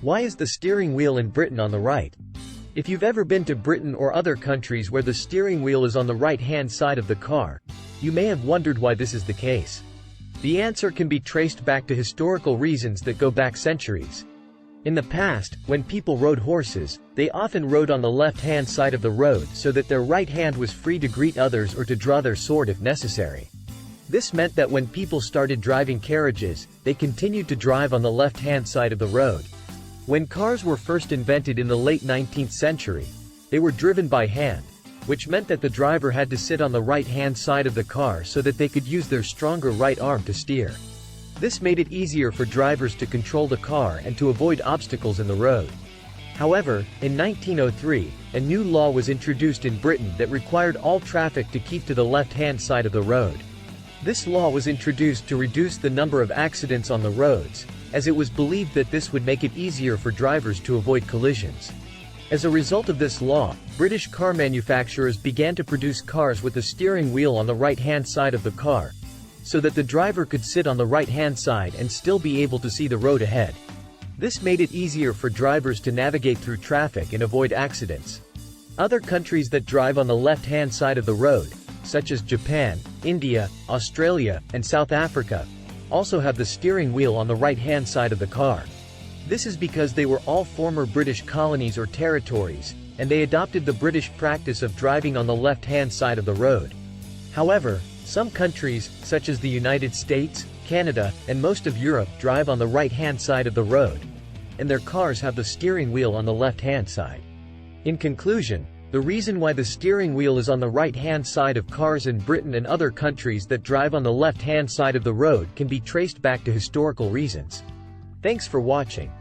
Why is the steering wheel in Britain on the right? If you've ever been to Britain or other countries where the steering wheel is on the right-hand side of the car, you may have wondered why this is the case. The answer can be traced back to historical reasons that go back centuries. In the past, when people rode horses, they often rode on the left-hand side of the road so that their right hand was free to greet others or to draw their sword if necessary. This meant that when people started driving carriages, they continued to drive on the left-hand side of the road. When cars were first invented in the late 19th century, they were driven by hand, which meant that the driver had to sit on the right-hand side of the car so that they could use their stronger right arm to steer. This made it easier for drivers to control the car and to avoid obstacles in the road. However, in 1903, a new law was introduced in Britain that required all traffic to keep to the left-hand side of the road. This law was introduced to reduce the number of accidents on the roads, as it was believed that this would make it easier for drivers to avoid collisions. As a result of this law, British car manufacturers began to produce cars with the steering wheel on the right-hand side of the car, so that the driver could sit on the right-hand side and still be able to see the road ahead. This made it easier for drivers to navigate through traffic and avoid accidents. Other countries that drive on the left-hand side of the road, such as Japan, India, Australia, and South Africa, also have the steering wheel on the right-hand side of the car. This is because they were all former British colonies or territories, and they adopted the British practice of driving on the left-hand side of the road. However, some countries, such as the United States, Canada, and most of Europe drive on the right-hand side of the road, and their cars have the steering wheel on the left-hand side. In conclusion, the reason why the steering wheel is on the right-hand side of cars in Britain and other countries that drive on the left-hand side of the road can be traced back to historical reasons. Thanks for watching.